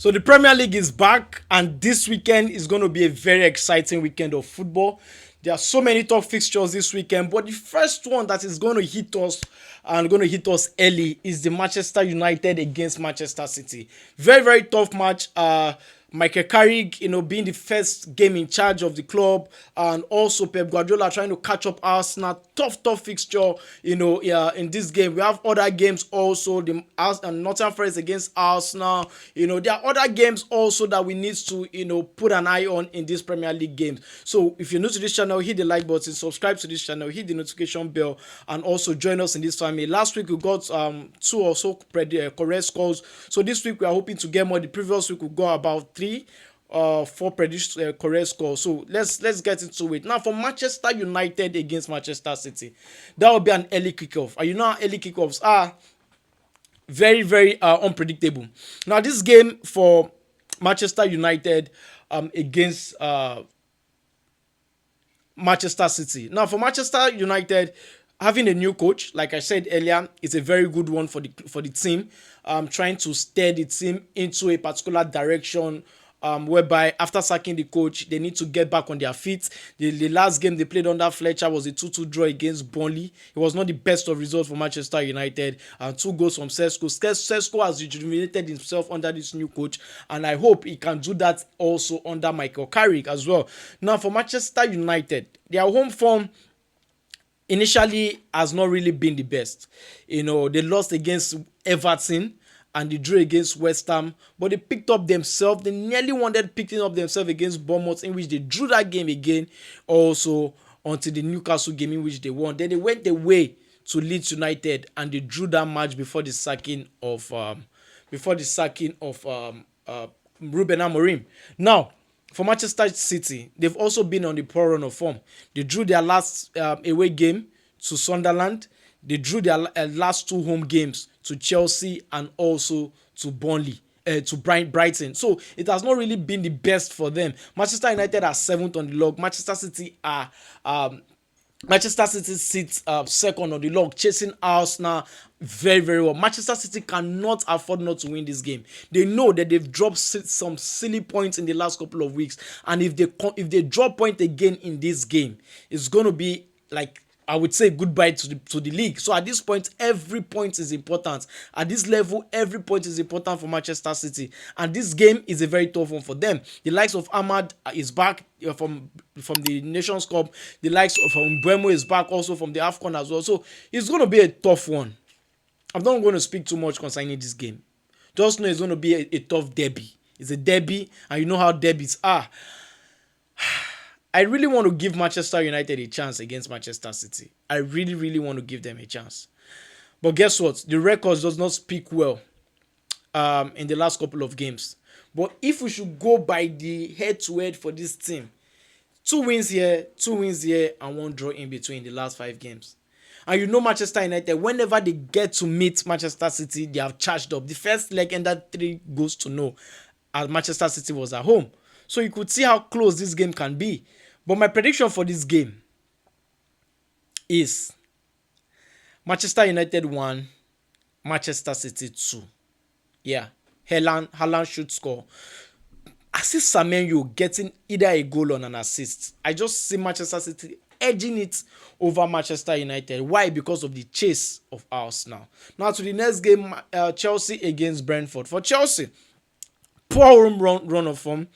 So the Premier League is back, and this weekend is going to be a very exciting weekend of football. There are so many top fixtures this weekend, but the first one that is going to hit us and going to hit us early is the Manchester United against Manchester City. Very, very tough match. Michael Carrick, being the first game in charge of the club, and also Pep Guardiola trying to catch up Arsenal. Tough fixture, in this game. We have other games also. The Nottingham Forest against Arsenal. There are other games also that we need to, put an eye on in this Premier League games. So if you're new to this channel, hit the like button, subscribe to this channel, hit the notification bell, and also join us in this family. Last week we got two or so correct scores. So this week we are hoping to get more. The previous week we got about four predicted correct scores. So let's get into it now. For Manchester United against Manchester City, that will be an early kickoff, and you know how early kickoffs are very, very unpredictable. Now this game for Manchester United against Manchester City. Now for Manchester United, having a new coach, like I said earlier, is a very good one for the team. Trying to steer the team into a particular direction. Whereby after sacking the coach, they need to get back on their feet. The last game they played under Fletcher was a 2-2 draw against Burnley. It was not the best of results for Manchester United. And 2 goals from Sesko. Sesko has rejuvenated himself under this new coach, and I hope he can do that also under Michael Carrick as well. Now for Manchester United, their home form initially has not really been the best. They lost against Everton and they drew against West Ham, but they picked up themselves. They nearly wanted picking up themselves against Bournemouth, in which they drew that game again, also until the Newcastle game, in which they won. Then they went away to Leeds United and they drew that match before the sacking of Ruben Amorim. Now for Manchester City, they've also been on the poor run of form. They drew their last away game to Sunderland. They drew their last 2 home games to Chelsea and also to Burnley, to Brighton. So it has not really been the best for them. Manchester United are 7th on the log. Manchester City sits second on the log, chasing Arsenal very, very well. Manchester City cannot afford not to win this game. They know that they've dropped some silly points in the last couple of weeks, and if they drop point again in this game, it's going to be like, I would say, goodbye to the league. So at this point, every point is important. At this level, every point is important for Manchester City. And this game is a very tough one for them. The likes of Ahmad is back from the Nations Cup. The likes of Mbeumo is back also from the AFCON as well. So it's going to be a tough one. I'm not going to speak too much concerning this game. Just know it's going to be a tough derby. It's a derby, and you know how derbies are. I really want to give Manchester United a chance against Manchester City. I really, really want to give them a chance. But guess what? The records does not speak well in the last couple of games. But if we should go by the head-to-head for this team, 2 wins here, 2 wins here, and 1 draw in between the last 5 games. And you know Manchester United, whenever they get to meet Manchester City, they have charged up. The first leg ended 3 goals to 0 as Manchester City was at home. So you could see how close this game can be. But my prediction for this game is Manchester United 1, Manchester City 2. Yeah, Haaland should score. I see Semenyo getting either a goal or an assist. I just see Manchester City edging it over Manchester United. Why? Because of the chase of Arsenal. Now to the next game, Chelsea against Brentford. For Chelsea, poor run of form.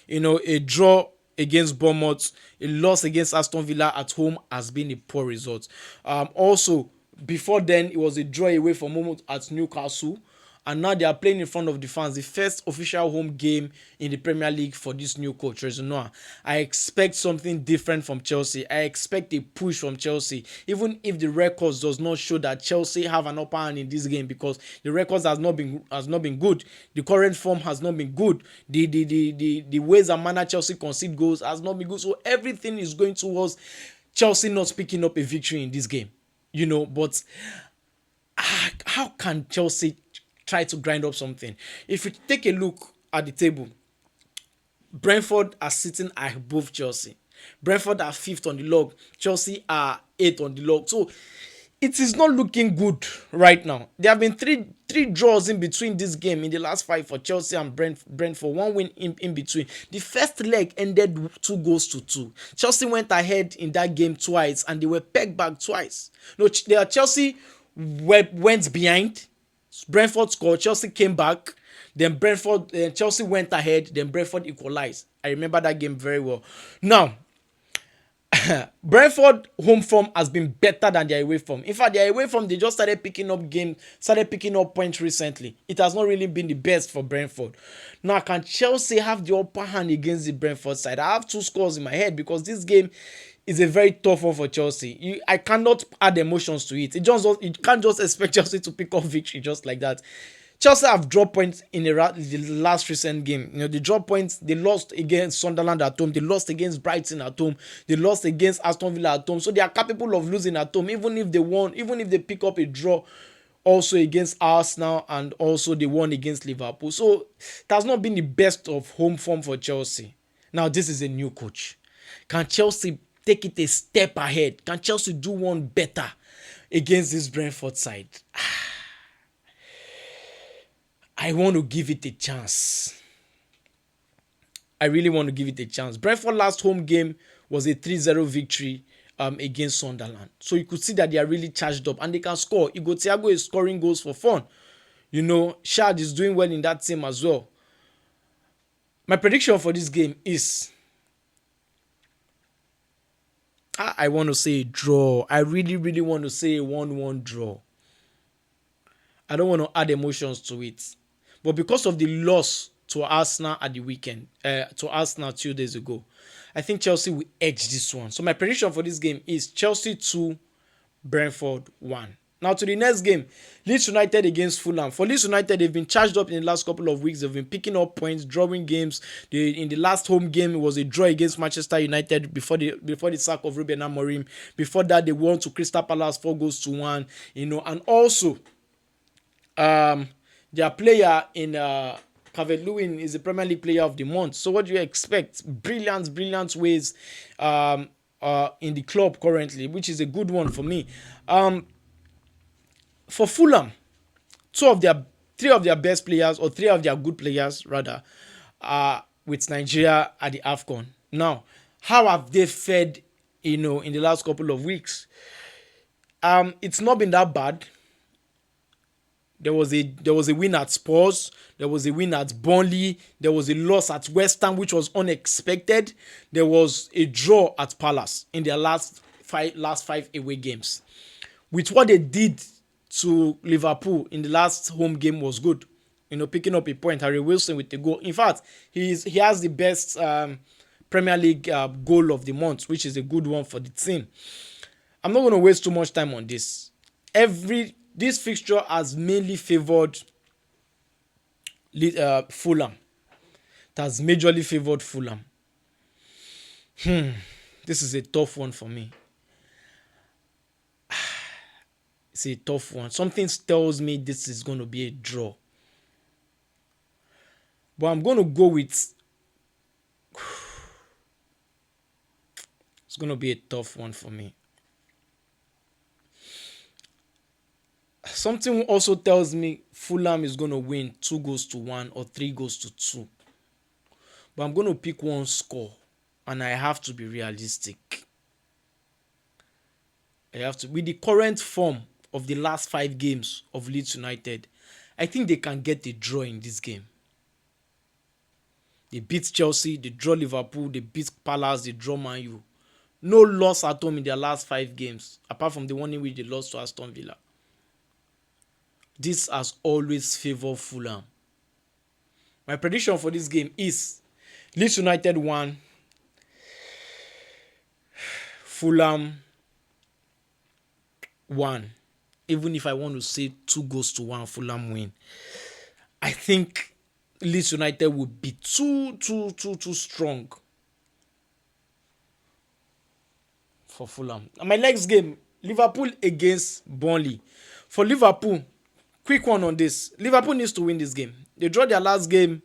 A draw against Bournemouth, a loss against Aston Villa at home has been a poor result. Also, before then, it was a draw away from home at Newcastle. And now they are playing in front of the fans. The first official home game in the Premier League for this new coach, Noah. I expect something different from Chelsea. I expect a push from Chelsea. Even if the records does not show that Chelsea have an upper hand in this game, because the records has not been good. The current form has not been good. The ways and manner Chelsea concede goals has not been good. So everything is going towards Chelsea not picking up a victory in this game. But how can Chelsea try to grind up something? If you take a look at the table, Brentford are sitting above Chelsea. Brentford are 5th on the log. Chelsea are 8th on the log. So it is not looking good right now. There have been three draws in between this game in the last five for Chelsea and Brentford. One win in between. The first leg ended 2-2. Chelsea went ahead in that game twice and they were pegged back twice. No, Chelsea went behind. Brentford scored. Chelsea came back. Then Chelsea went ahead. Then Brentford equalized. I remember that game very well. Now, Brentford home form has been better than their away form. In fact, their away form, they just started picking up points recently. It has not really been the best for Brentford. Now, can Chelsea have the upper hand against the Brentford side? I have two scores in my head because this game is a very tough one for Chelsea. I cannot add emotions to it. You can't just expect Chelsea to pick up victory just like that. Chelsea have dropped points in the last recent game. They dropped points. They lost against Sunderland at home. They lost against Brighton at home. They lost against Aston Villa at home. So they are capable of losing at home, even if they won, even if they pick up a draw also against Arsenal and also they won against Liverpool. So it has not been the best of home form for Chelsea. Now this is a new coach. Can Chelsea take it a step ahead? Can Chelsea do one better against this Brentford side? I want to give it a chance. I really want to give it a chance. Brentford last home game was a 3-0 victory against Sunderland. So you could see that they are really charged up and they can score. Igor Thiago is scoring goals for fun. Shad is doing well in that team as well. My prediction for this game is I want to say a draw. I really, really want to say a 1-1 draw. I don't want to add emotions to it. But because of the loss to Arsenal at the weekend, to Arsenal 2 days ago, I think Chelsea will edge this one. So my prediction for this game is Chelsea 2, Brentford 1. Now to the next game, Leeds United against Fulham. For Leeds United, they've been charged up in the last couple of weeks. They've been picking up points, drawing games. In the last home game, it was a draw against Manchester United before the sack of Ruben Amorim. Before that, they won to Crystal Palace 4-1. And also their player in Calvert-Lewin is the Premier League Player of the Month. So what do you expect? Brilliant ways in the club currently, which is a good one for me. For Fulham, three of their best players, or three of their good players rather, are with Nigeria at the AFCON. Now, how have they fared, in the last couple of weeks? It's not been that bad. There was a win at Spurs. There was a win at Burnley. There was a loss at West Ham, which was unexpected. There was a draw at Palace in their last five away games. With what they did to Liverpool in the last home game was good. Picking up a point. Harry Wilson with the goal. In fact, he has the best Premier League goal of the month, which is a good one for the team. I'm not going to waste too much time on this. This fixture has mainly favored Fulham. It has majorly favored Fulham. This is a tough one for me. It's a tough one. Something tells me this is going to be a draw. But I'm going to go with... It's going to be a tough one for me. Something also tells me Fulham is going to win 2-1 or 3-2. But I'm going to pick one score. And I have to be realistic. With the current form of the last 5 games of Leeds United, I think they can get a draw in this game. They beat Chelsea, they draw Liverpool, they beat Palace, they draw Man U. No loss at home in their last 5 games, apart from the one in which they lost to Aston Villa. This has always favored Fulham. My prediction for this game is Leeds United 1, Fulham 1. Even if I want to say 2-1, Fulham win. I think Leeds United will be too strong for Fulham. And my next game, Liverpool against Burnley. For Liverpool, quick one on this. Liverpool needs to win this game. They draw their last game.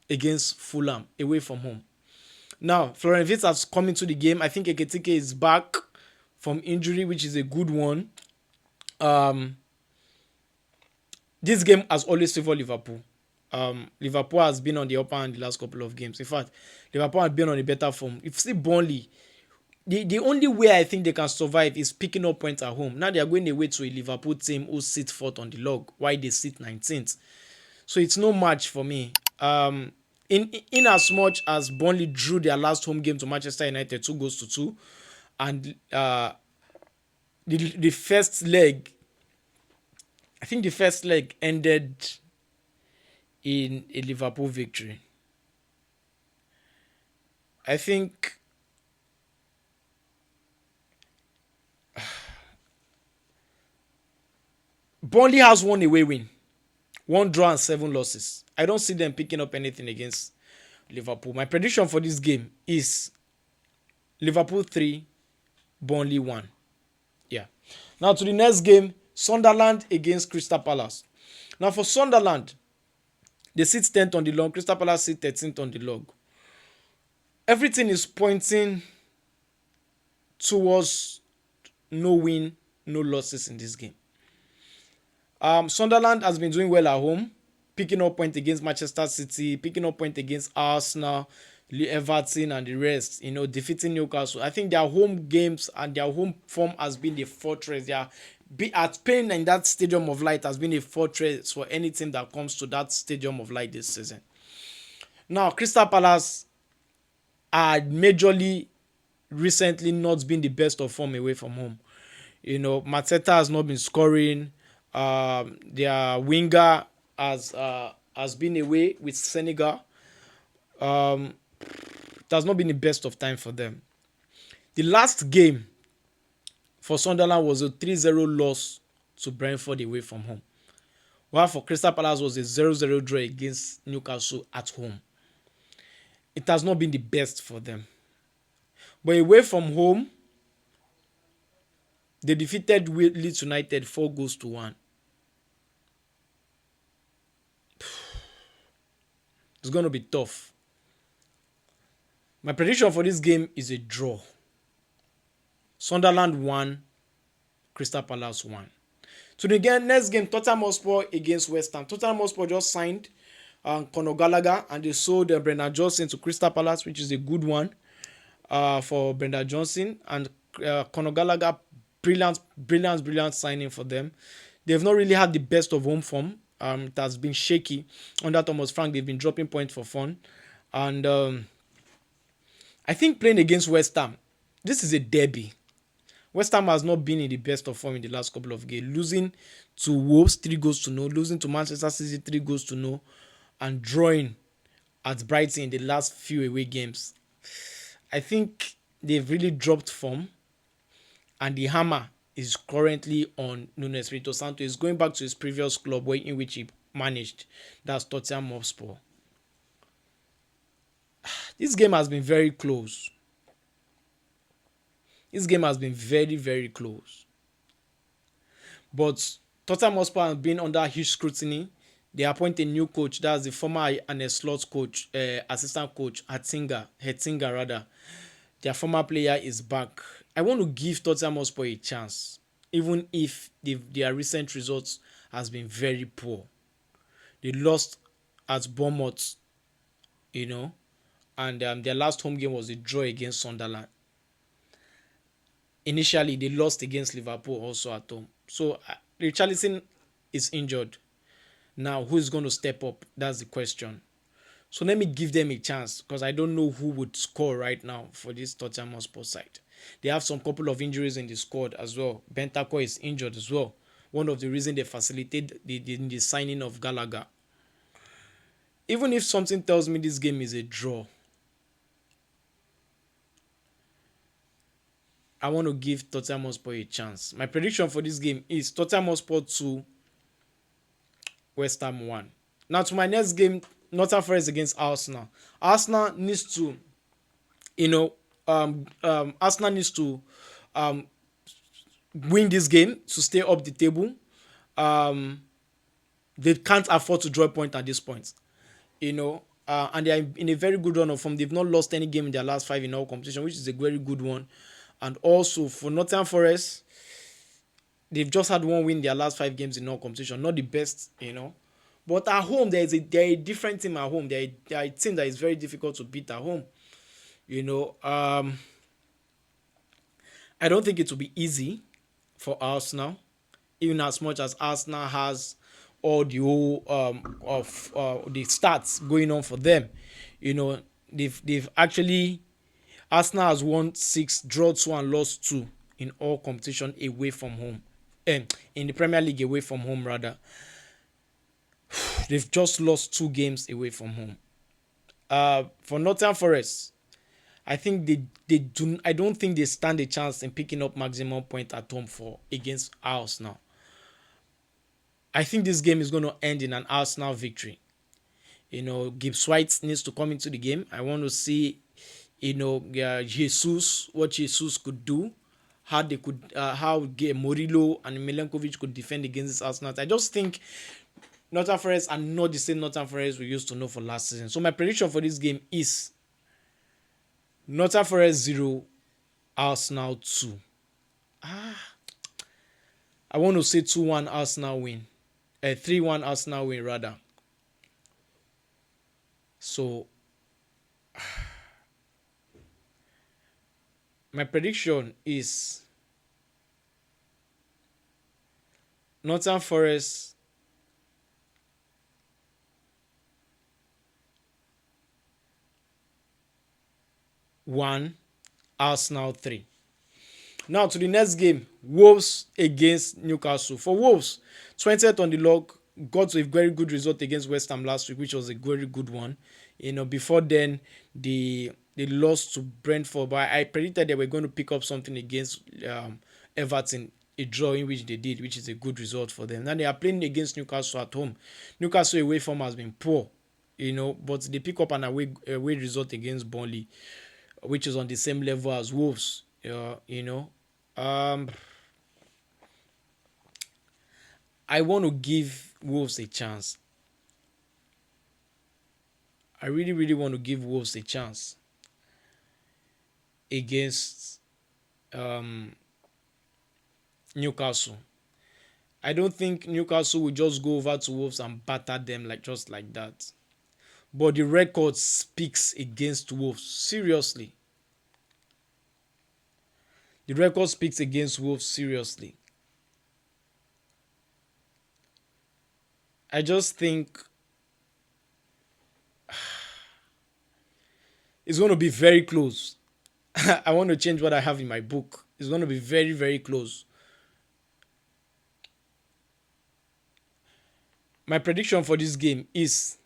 Against Fulham away from home. Now, Florian Wirtz has come into the game. I think Eketike is back from injury, which is a good one. Um, this game has always favored Liverpool. Liverpool has been on the upper hand the last couple of games. In fact, Liverpool has been on a better form. If you see Burnley, the only way I think they can survive is picking up points at home. Now they are going away to a Liverpool team who sit fourth on the log, while they sit 19th. So it's no match for me. In as much as Burnley drew their last home game to Manchester United 2-2, and the first leg, I think the first leg ended in a Liverpool victory. I think Burnley has one away win, one draw and 7 losses. I don't see them picking up anything against Liverpool. My prediction for this game is Liverpool 3, Burnley 1. Yeah. Now to the next game, Sunderland against Crystal Palace. Now for Sunderland, they sit 10th on the log. Crystal Palace sit 13th on the log. Everything is pointing towards no win, no losses in this game. Sunderland has been doing well at home, picking up points against Manchester City, picking up points against Arsenal, Everton, and the rest. Defeating Newcastle. I think their home games and their home form has been the fortress. At playing in that Stadium of Light has been a fortress for any team that comes to that Stadium of Light this season. Now, Crystal Palace are majorly recently not been the best of form away from home. Mateta has not been scoring. Their winger has been away with Senegal. It has not been the best of time for them. The last game for Sunderland was a 3-0 loss to Brentford away from home. While for Crystal Palace was a 0-0 draw against Newcastle at home. It has not been the best for them. But away from home, they defeated Leeds United 4-1. It's going to be tough. My prediction for this game is a draw. Sunderland 1, Crystal Palace 1. So the next game, Tottenham Hotspur against West Ham. Tottenham Hotspur just signed Conor Gallagher, and they sold Brendan Johnson to Crystal Palace, which is a good one for Brendan Johnson. And Conor Gallagher, brilliant signing for them. They've not really had the best of home form. It has been shaky under Thomas Frank. They've been dropping points for fun. And I think playing against West Ham, this is a derby. West Ham has not been in the best of form in the last couple of games. Losing to Wolves 3-0, losing to Manchester City 3-0, and drawing at Brighton in the last few away games. I think they've really dropped form, and the hammer is currently on Nuno Espirito Santo. He's going back to his previous club in which he managed. That's Tottenham Hotspur. This game has been very close. This game has been very, very close. But Tottenham Hotspur has been under huge scrutiny. They appoint a new coach. That's the former and slot coach, assistant coach, Hettinger rather. Their former player is back. I want to give Tottenham Hotspur a chance, even if their recent results has been very poor. They lost at Bournemouth, and their last home game was a draw against Sunderland. Initially, they lost against Liverpool also at home. So, Richarlison is injured. Now, who is going to step up? That's the question. So, let me give them a chance, because I don't know who would score right now for this Tottenham Hotspur side. They have some couple of injuries in the squad as well. Bentancur is injured as well. One of the reasons they facilitated the signing of Gallagher. Even if something tells me this game is a draw, I want to give Tottenham Hotspur a chance. My prediction for this game is Tottenham Hotspur 2, West Ham 1. Now to my next game, Nottingham Forest against Arsenal. Arsenal needs to, Arsenal needs to win this game to stay up the table. They can't afford to draw a point at this point. and they are in a very good run of form. They've not lost any game in their last five in all competition, which is a very good one. And also for Nottingham Forest, they've just had one win in their last five games in all competition. Not the best, but at home they're a different team at home. They're a team that is very difficult to beat at home. You know, I don't think it will be easy for Arsenal, even as much as Arsenal has all the whole of the stats going on for them. You know, they've actually Arsenal has won six, drawn two, and lost two in all competition away from home. In the Premier League away from home rather. They've just lost two games away from home. For Nottingham Forest, I think they do. I don't think they stand a chance in picking up maximum point at home for against Arsenal. I think this game is going to end in an Arsenal victory. Gibbs White needs to come into the game. I want to see, Jesus, what Jesus could do, how they could, how Murillo and Milenkovic could defend against this Arsenal. I just think Nottingham Forest are not the same Nottingham Forest we used to know for last season. So my prediction for this game is Nottingham Forest 0, Arsenal 2. I want to say 2-1 Arsenal win. 3-1 Arsenal win rather. So my prediction is Nottingham Forest 1, Arsenal 3. Now to the next game, Wolves against Newcastle. For Wolves, 20th on the log, got a very good result against West Ham last week, which was a very good one. Before then, they lost to Brentford, but I predicted they were going to pick up something against Everton, a draw in which they did, which is a good result for them. Now they are playing against Newcastle at home. Newcastle away form has been poor, but they pick up an away result against Burnley, which is on the same level as Wolves. I want to give Wolves a chance. I really, really want to give Wolves a chance against Newcastle. I don't think Newcastle will just go over to Wolves and batter them just like that. But the record speaks against Wolves. Seriously. The record speaks against Wolves seriously. I just think it's going to be very close. I want to change what I have in my book. It's going to be very, very close. My prediction for this game is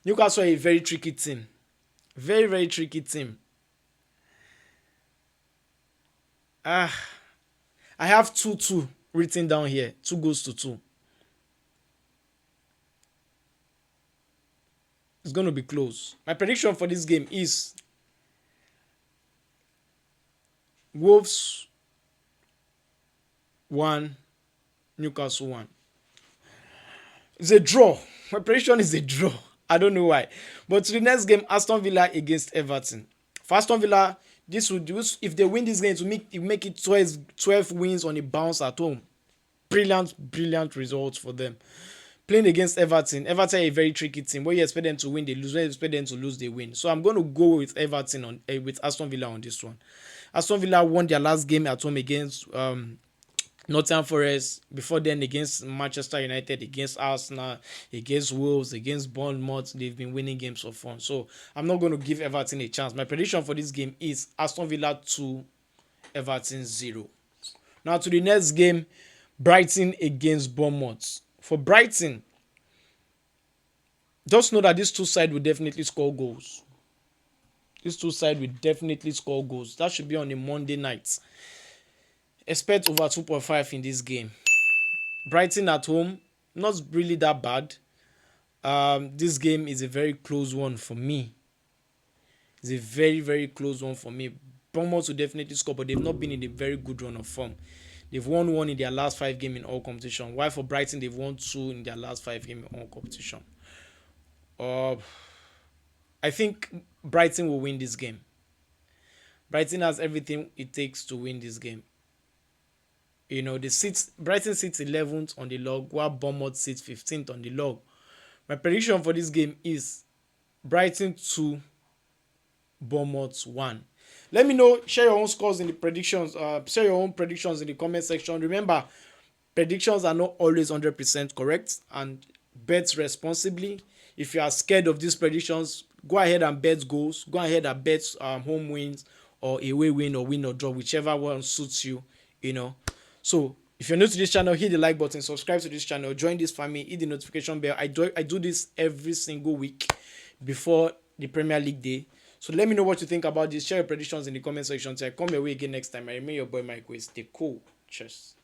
Newcastle are a very tricky team. Very, very tricky team. I have 2-2 written down here. 2 goes to 2. It's going to be close. My prediction for this game is Wolves 1, Newcastle 1. It's a draw. My prediction is a draw. I don't know why. But to the next game, Aston Villa against Everton. For Aston Villa, this would do if they win this game to make it 12 wins on a bounce at home. Brilliant results for them. Playing against Everton. Everton are a very tricky team. When you expect them to win, they lose. When you expect them to lose, they win. So I'm going to go with Everton with Aston Villa on this one. Aston Villa won their last game at home against Nottingham Forest. Before then, against Manchester United, against Arsenal, against Wolves, against Bournemouth. They've been winning games for fun. So I'm not going to give Everton a chance. My prediction for this game is Aston Villa 2, Everton 0. Now to the next game, Brighton against Bournemouth. For Brighton, just know that these two sides will definitely score goals. These two sides will definitely score goals. That should be on a Monday night. Expect over 2.5 in this game. Brighton at home, not really that bad. This game is a very close one for me. It's a very, very close one for me. Bournemouth will definitely score, but they've not been in a very good run of form. They've won 1 in their last 5 games in all competition. While for Brighton, they've won 2 in their last 5 games in all competition. Uh, I think Brighton will win this game. Brighton has everything it takes to win this game. You know, Brighton sits 11th on the log, while Bournemouth sits 15th on the log. My prediction for this game is Brighton 2, Bournemouth 1. Let me know, share your own scores in the predictions, share your own predictions in the comment section. Remember, predictions are not always 100% correct, and bet responsibly. If you are scared of these predictions, go ahead and bet goals. Go ahead and bet home wins or away win or win or draw, whichever one suits you, you know. So if you're new to this channel, hit the like button, subscribe to this channel, join this family, hit the notification bell. I do this every single week before the Premier League day. So let me know what you think about this. Share your predictions in the comment section. So I come your way again next time. I remain your boy Mike Way. Stay cool. Cheers.